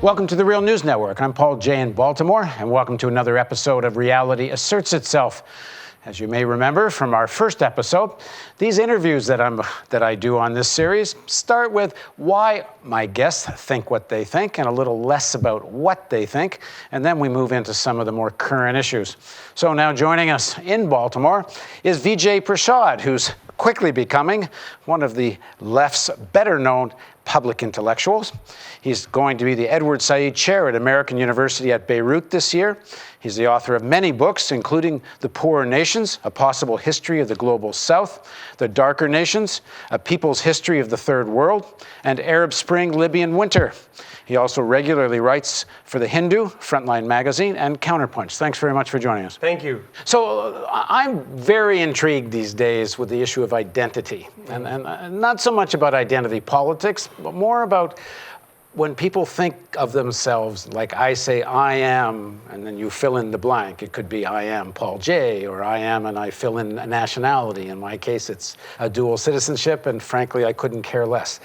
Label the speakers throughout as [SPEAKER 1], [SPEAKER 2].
[SPEAKER 1] Welcome to the Real News Network. I'm Paul Jay in Baltimore, and welcome to another episode of Reality Asserts Itself. As you may remember from our first episode, these interviews that I do on this series start with why my guests think what they think and a little less about what they think, and then we move into some of the more current issues. So now joining us in Baltimore is Vijay Prashad, who's quickly becoming one of the left's better-known public intellectuals. He's going to be the Edward Said Chair at American University at Beirut this year. He's the author of many books, including The Poorer Nations, A Possible History of the Global South, The Darker Nations, A People's History of the Third World, and Arab Spring, Libyan Winter. He also regularly writes for The Hindu, Frontline Magazine, and Counterpunch. Thanks very much for joining us.
[SPEAKER 2] Thank you.
[SPEAKER 1] So I'm very intrigued these days with the issue of identity, and not so much about identity politics, but more about when people think of themselves, like I say, I am, and then you fill in the blank. It could be I am Paul Jay, or I am, and I fill in a nationality. In my case, it's a dual citizenship, and frankly, I couldn't care less.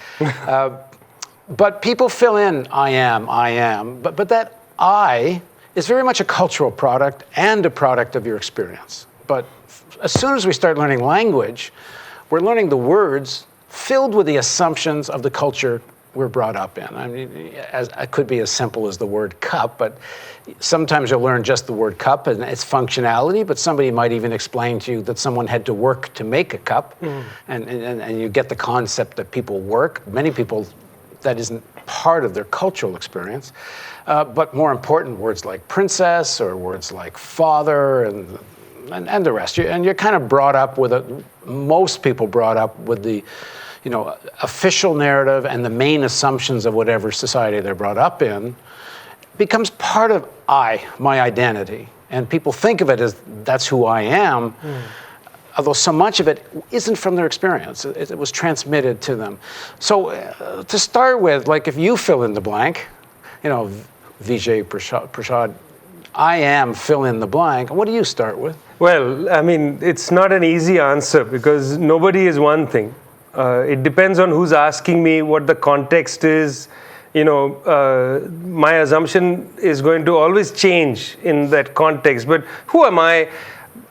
[SPEAKER 1] But people fill in I am, but that I is very much a cultural product and a product of your experience. But as soon as we start learning language, we're learning the words filled with the assumptions of the culture we're brought up in. I mean, it could be as simple as the word cup, but sometimes you'll learn just the word cup and its functionality, but somebody might even explain to you that someone had to work to make a cup, and you get the concept that people work. Many people, that isn't part of their cultural experience. But more important, words like princess or words like father and the rest. And you're kind of brought up with most people brought up with the official narrative and the main assumptions of whatever society they're brought up in becomes part of my identity. And people think of it as that's who I am. Although so much of it isn't from their experience. It was transmitted to them. So to start with, like if you fill in the blank, Vijay Prashad, I am fill in the blank, what do you start with?
[SPEAKER 2] Well, I mean, it's not an easy answer because nobody is one thing. It depends on who's asking me, what the context is. My assumption is going to always change in that context. But who am I?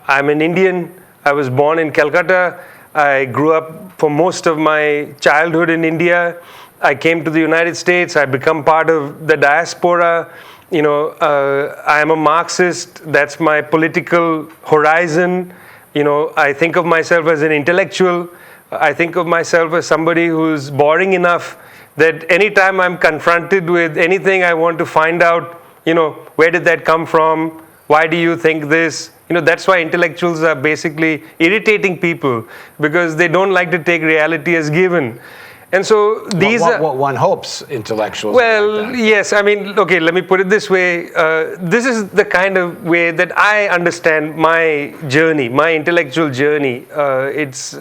[SPEAKER 2] I'm an Indian. I was born in Calcutta. I grew up for most of my childhood in India. I came to the United States. I become part of the diaspora. I am a Marxist. That's my political horizon. I think of myself as an intellectual. I think of myself as somebody who's boring enough that anytime I'm confronted with anything, I want to find out, where did that come from? Why do you think this? That's why intellectuals are basically irritating people because they don't like to take reality as given. And so these are
[SPEAKER 1] what one hopes intellectuals.
[SPEAKER 2] Well,
[SPEAKER 1] like
[SPEAKER 2] yes. I mean, okay, let me put it this way. This is the kind of way that I understand my journey, my intellectual journey. It's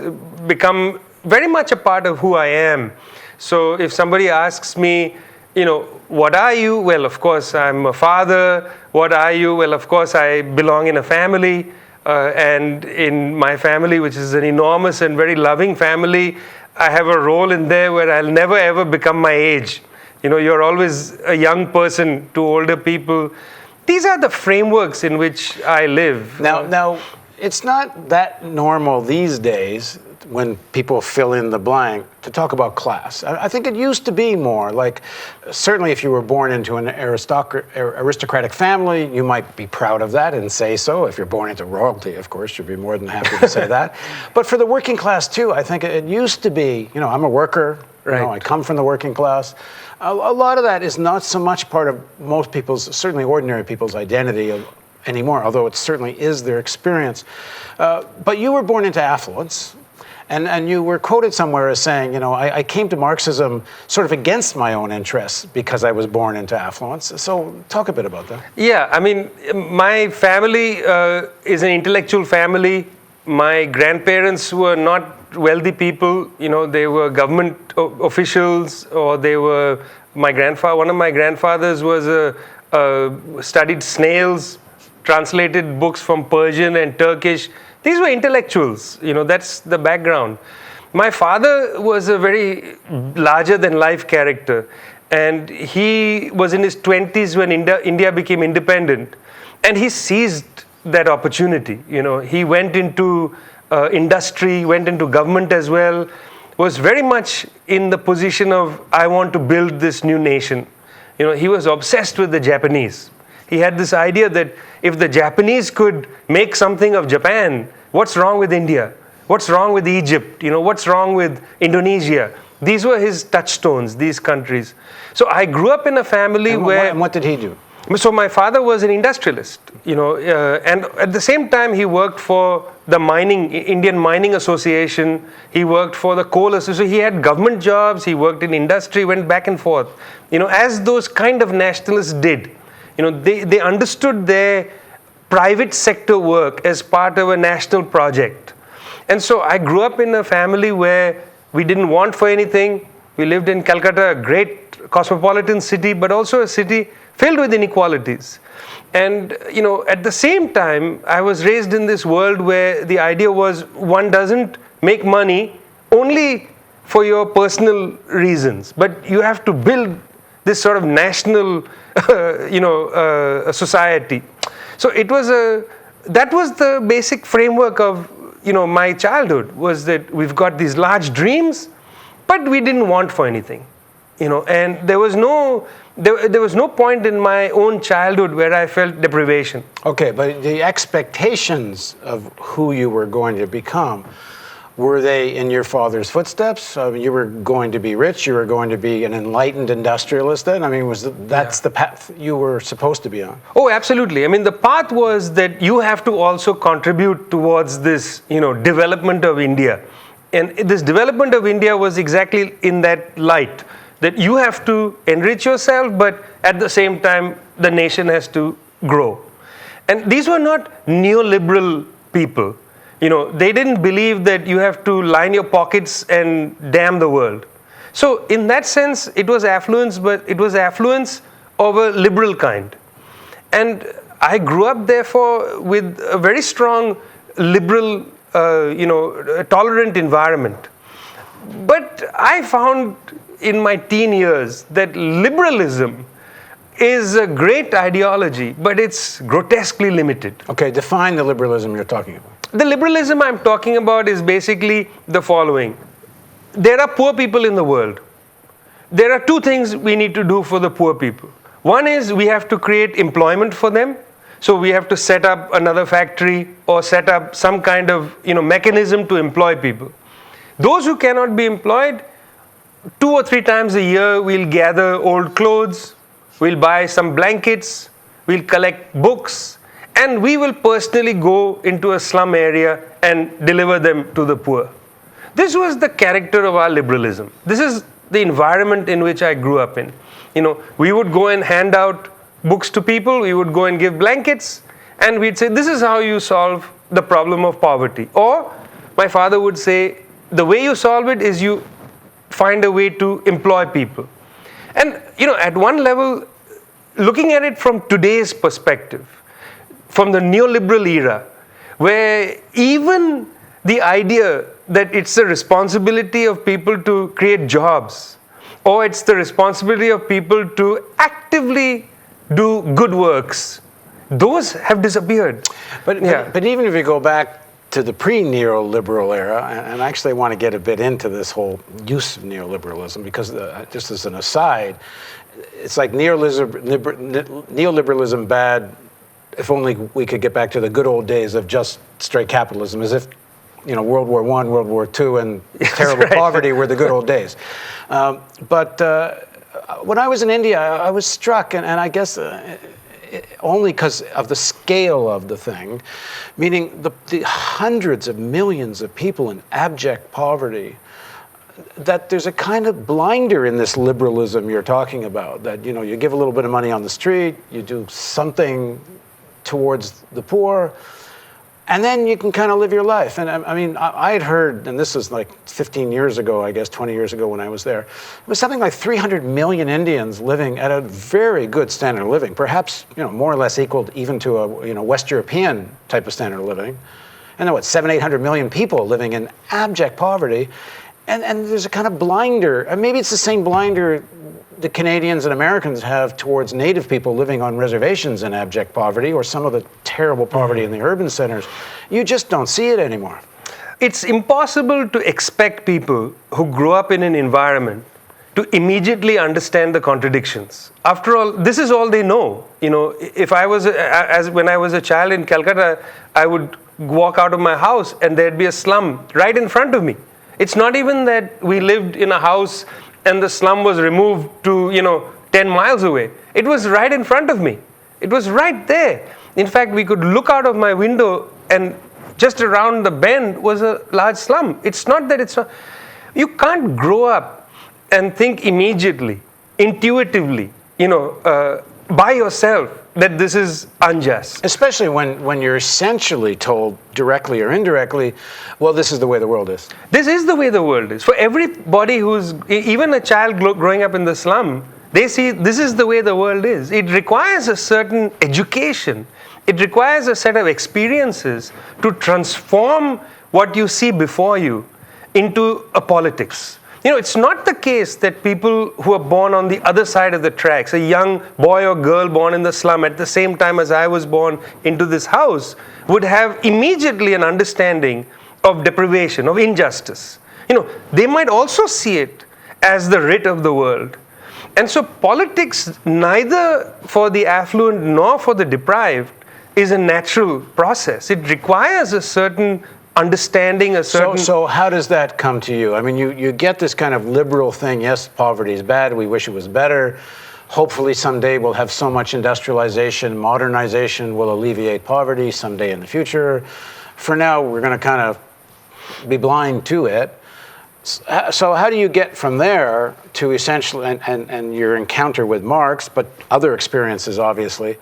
[SPEAKER 2] become very much a part of who I am. So if somebody asks me, what are you? Well, of course, I'm a father. What are you? Well, of course, I belong in a family. And in my family, which is an enormous and very loving family, I have a role in there where I'll never, ever become my age. You're always a young person to older people. These are the frameworks in which I live.
[SPEAKER 1] Now, it's not that normal these days when people fill in the blank to talk about class. I think it used to be more like, certainly if you were born into an aristocratic family, you might be proud of that and say so. If you're born into royalty, of course, you'd be more than happy to say that. But for the working class too, I think it used to be, I'm a worker, right. I come from the working class. A lot of that is not so much part of most people's, certainly ordinary people's identity anymore, although it certainly is their experience. But you were born into affluence. And you were quoted somewhere as saying, I came to Marxism sort of against my own interests because I was born into affluence. So talk a bit about that.
[SPEAKER 2] Yeah, I mean, my family is an intellectual family. My grandparents were not wealthy people. They were government officials, or they were, one of my grandfathers was studied snails, translated books from Persian and Turkish. These were intellectuals, that's the background. My father was a very larger-than-life character. And he was in his 20s when India became independent. And he seized that opportunity. He went into industry, went into government as well, was very much in the position of, I want to build this new nation. He was obsessed with the Japanese. He had this idea that if the Japanese could make something of Japan, what's wrong with India? What's wrong with Egypt? What's wrong with Indonesia? These were his touchstones, these countries. So I grew up in a family where...
[SPEAKER 1] And what did he do?
[SPEAKER 2] So my father was an industrialist, and at the same time he worked for the Indian Mining Association. He worked for the Coal Association. He had government jobs. He worked in industry, went back and forth. As those kind of nationalists did. They understood their private sector work as part of a national project. And so I grew up in a family where we didn't want for anything. We lived in Calcutta, a great cosmopolitan city, but also a city filled with inequalities. And, at the same time, I was raised in this world where the idea was one doesn't make money only for your personal reasons, but you have to build this sort of national, society. So that was the basic framework of, my childhood, was that we've got these large dreams, but we didn't want for anything, and there was no point in my own childhood where I felt deprivation.
[SPEAKER 1] Okay, but the expectations of who you were going to become, were they in your father's footsteps? You were going to be rich, you were going to be an enlightened industrialist then? That's the path you were supposed to be on?
[SPEAKER 2] Oh, absolutely. The path was that you have to also contribute towards this, development of India. And this development of India was exactly in that light, that you have to enrich yourself, but at the same time, the nation has to grow. And these were not neoliberal people. They didn't believe that you have to line your pockets and damn the world. So in that sense, it was affluence, but it was affluence of a liberal kind. And I grew up, therefore, with a very strong liberal, tolerant environment. But I found in my teen years that liberalism is a great ideology, but it's grotesquely limited.
[SPEAKER 1] Okay, define the liberalism you're talking about.
[SPEAKER 2] The liberalism I'm talking about is basically the following. There are poor people in the world. There are two things we need to do for the poor people. One is we have to create employment for them. So we have to set up another factory or set up some kind of mechanism to employ people. Those who cannot be employed, 2 or 3 times a year we'll gather old clothes, we'll buy some blankets, we'll collect books, and we will personally go into a slum area and deliver them to the poor. This was the character of our liberalism. This is the environment in which I grew up in. We would go and hand out books to people, we would go and give blankets, and we'd say, this is how you solve the problem of poverty. Or my father would say, the way you solve it is you find a way to employ people. And, at one level, looking at it from today's perspective, from the neoliberal era, where even the idea that it's the responsibility of people to create jobs, or it's the responsibility of people to actively do good works, those have disappeared.
[SPEAKER 1] But even if you go back to the pre-neoliberal era, and actually I want to get a bit into this whole use of neoliberalism, because just as an aside, it's like neoliberalism bad, if only we could get back to the good old days of just straight capitalism, as if World War I, World War II, and terrible poverty were the good old days. But when I was in India, I was struck, and I guess only because of the scale of the thing, meaning the hundreds of millions of people in abject poverty, that there's a kind of blinder in this liberalism you're talking about, that you give a little bit of money on the street, you do something towards the poor, and then you can kind of live your life. And I had heard, and this was like 15 years ago, I guess 20 years ago when I was there, it was something like 300 million Indians living at a very good standard of living, perhaps more or less equal even to a West European type of standard of living. And 700-800 million people living in abject poverty. And there's a kind of blinder, and maybe it's the same blinder the Canadians and Americans have towards Native people living on reservations in abject poverty, or some of the terrible poverty in the urban centers. You just don't see it anymore.
[SPEAKER 2] It's impossible to expect people who grow up in an environment to immediately understand the contradictions. After all, this is all they know. If I was, when I was a child in Calcutta, I would walk out of my house and there'd be a slum right in front of me. It's not even that we lived in a house and the slum was removed to, 10 miles away. It was right in front of me. It was right there. In fact, we could look out of my window and just around the bend was a large slum. It's not that you can't grow up and think immediately, intuitively, by yourself that this is unjust.
[SPEAKER 1] Especially when you're essentially told directly or indirectly, well, this is the way the world is.
[SPEAKER 2] This is the way the world is. For everybody who's, even a child growing up in the slum, they see this is the way the world is. It requires a certain education. It requires a set of experiences to transform what you see before you into a politics. It's not the case that people who are born on the other side of the tracks, a young boy or girl born in the slum at the same time as I was born into this house, would have immediately an understanding of deprivation, of injustice. They might also see it as the writ of the world. And so politics, neither for the affluent nor for the deprived, is a natural process. It requires a certain understanding, a certain...
[SPEAKER 1] So how does that come to you? I mean, you get this kind of liberal thing, yes, poverty is bad, we wish it was better. Hopefully someday we'll have so much industrialization, modernization will alleviate poverty someday in the future. For now, we're going to kind of be blind to it. So how do you get from there to essentially, and your encounter with Marx, but other experiences obviously,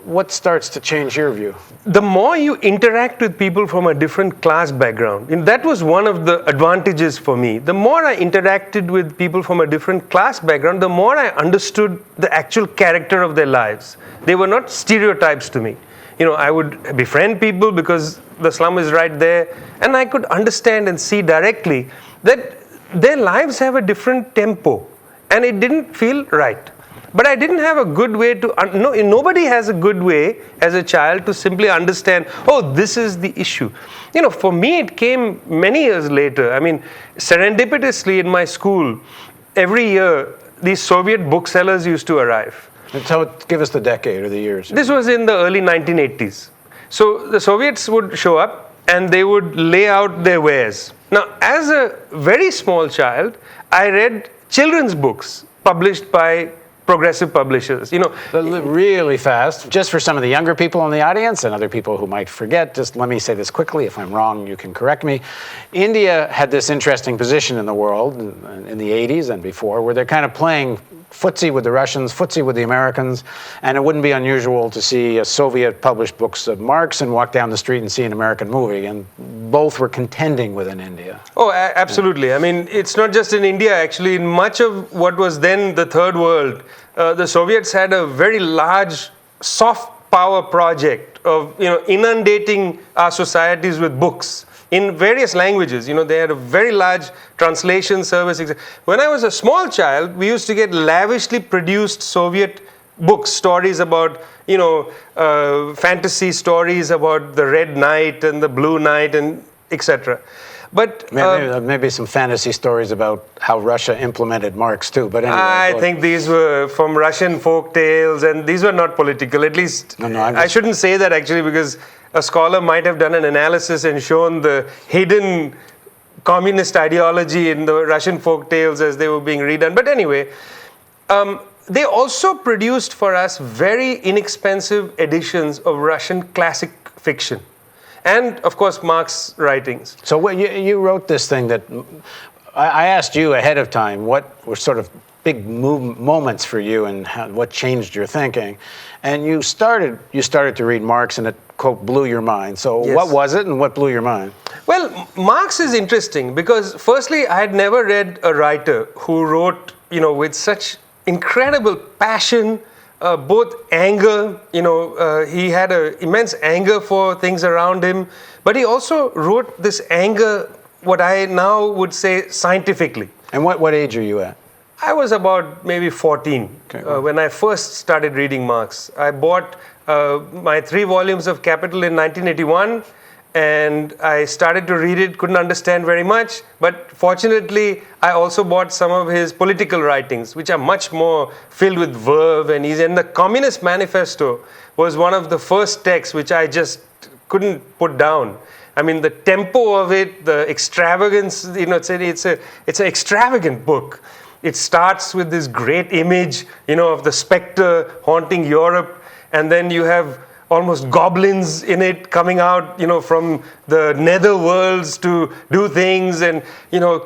[SPEAKER 1] what starts to change your view?
[SPEAKER 2] The more you interact with people from a different class background, and that was one of the advantages for me. The more I interacted with people from a different class background, the more I understood the actual character of their lives. They were not stereotypes to me. I would befriend people because the slum is right there, and I could understand and see directly that their lives have a different tempo, and it didn't feel right. But I didn't have a good way to, nobody has a good way as a child to simply understand, oh, this is the issue. For me, it came many years later. I mean, serendipitously in my school, every year, these Soviet booksellers used to arrive.
[SPEAKER 1] So give us the decade or the years.
[SPEAKER 2] This was in the early 1980s. So the Soviets would show up and they would lay out their wares. Now, as a very small child, I read children's books published by progressive publishers.
[SPEAKER 1] Really fast, just for some of the younger people in the audience and other people who might forget, just let me say this quickly. If I'm wrong, you can correct me. India had this interesting position in the world in the 80s and before, where they're kind of playing footsie with the Russians, footsie with the Americans, and it wouldn't be unusual to see a Soviet published books of Marx and walk down the street and see an American movie, and both were contending within India.
[SPEAKER 2] Oh, absolutely. I mean, it's not just in India, actually. In much of what was then the Third World, the Soviets had a very large soft power project of inundating our societies with books in various languages. They had a very large translation service. When I was a small child, we used to get lavishly produced Soviet books, stories about, fantasy stories about the Red Knight and the Blue Knight and etc. But
[SPEAKER 1] maybe some fantasy stories about how Russia implemented Marx too. But anyway,
[SPEAKER 2] I think these were from Russian folk tales, and these were not political. At least I shouldn't say that actually, because a scholar might have done an analysis and shown the hidden communist ideology in the Russian folk tales as they were being redone. But anyway, they also produced for us very inexpensive editions of Russian classic fiction. And, of course, Marx writings.
[SPEAKER 1] So when you wrote this thing that I asked you ahead of time, what were sort of big moments for you and what changed your thinking? And you started to read Marx and it, quote, blew your mind. So yes. What was it and what blew your mind?
[SPEAKER 2] Well, Marx is interesting because, firstly, I had never read a writer who wrote, with such incredible passion, both anger, he had an immense anger for things around him, but he also wrote this anger, what I now would say scientifically.
[SPEAKER 1] And what age are you at?
[SPEAKER 2] I was about maybe 14 when I first started reading Marx. I bought my 3 volumes of Capital in 1981, and I started to read it, couldn't understand very much, but fortunately I also bought some of his political writings, which are much more filled with verve and easy. And the Communist Manifesto was one of the first texts which I just couldn't put down. I mean, the tempo of it, the extravagance, it's an extravagant book. It starts with this great image, of the specter haunting Europe, and then you have almost goblins in it coming out, from the nether worlds to do things, and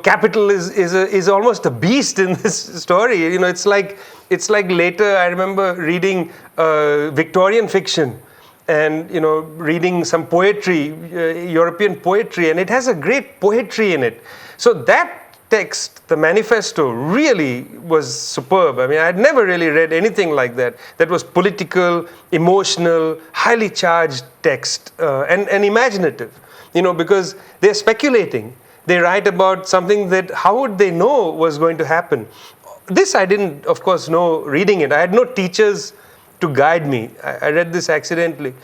[SPEAKER 2] capital is almost a beast in this story. It's like later I remember reading Victorian fiction, and reading some poetry, European poetry, and it has a great poetry in it. So that text, the manifesto, really was superb. I mean, I had never really read anything like that. That was political, emotional, highly charged text, and imaginative, because they're speculating. They write about something that how would they know was going to happen? This I didn't, of course, know reading it. I had no teachers to guide me. I read this accidentally.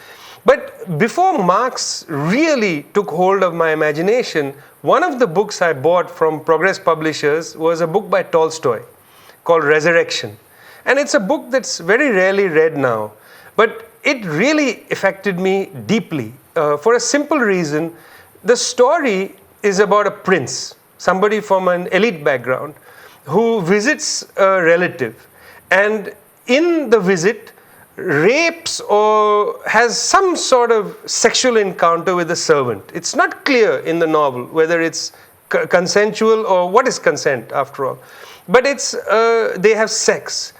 [SPEAKER 2] But before Marx really took hold of my imagination, one of the books I bought from Progress Publishers was a book by Tolstoy called Resurrection. And it's a book that's very rarely read now. But it really affected me deeply for a simple reason. The story is about a prince, somebody from an elite background, who visits a relative. And in the visit, rapes or has some sort of sexual encounter with a servant. It's not clear in the novel whether it's consensual or what is consent after all. But they have sex.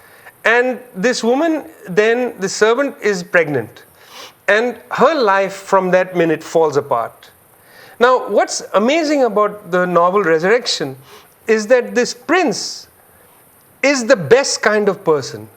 [SPEAKER 2] And this woman, then the servant is pregnant. And her life from that minute falls apart. Now, what's amazing about the novel Resurrection is that this prince is the best kind of person.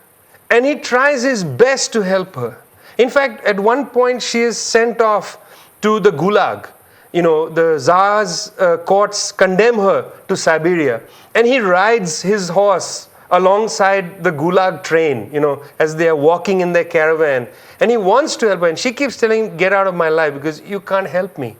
[SPEAKER 2] And he tries his best to help her. In fact, at one point, she is sent off to the Gulag. The Tsar's courts condemn her to Siberia. And he rides his horse alongside the Gulag train, as they are walking in their caravan. And he wants to help her. And she keeps telling him, get out of my life because you can't help me.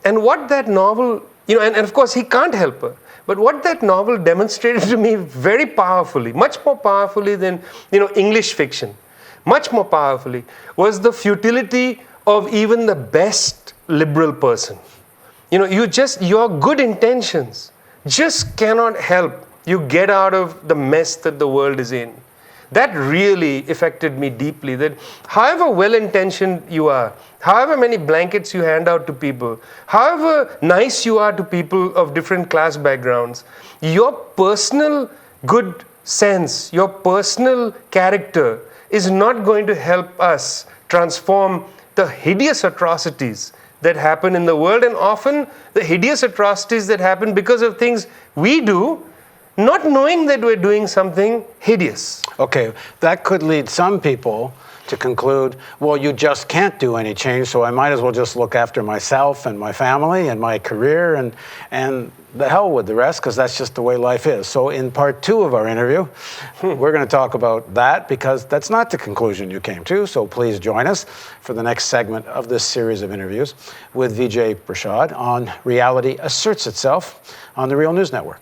[SPEAKER 2] And what that novel, and of course, he can't help her. But what that novel demonstrated to me very powerfully, much more powerfully than English fiction, much more powerfully, was the futility of even the best liberal person. Your good intentions just cannot help you get out of the mess that the world is in. That really affected me deeply, that however well-intentioned you are, however many blankets you hand out to people, however nice you are to people of different class backgrounds, your personal good sense, your personal character is not going to help us transform the hideous atrocities that happen in the world, and often the hideous atrocities that happen because of things we do, not knowing that we're doing something hideous.
[SPEAKER 1] Okay, that could lead some people to conclude, well, you just can't do any change, so I might as well just look after myself and my family and my career and the hell with the rest, because that's just the way life is. So in part 2 of our interview, we're going to talk about that, because that's not the conclusion you came to. So please join us for the next segment of this series of interviews with Vijay Prashad on Reality Asserts Itself on the Real News Network.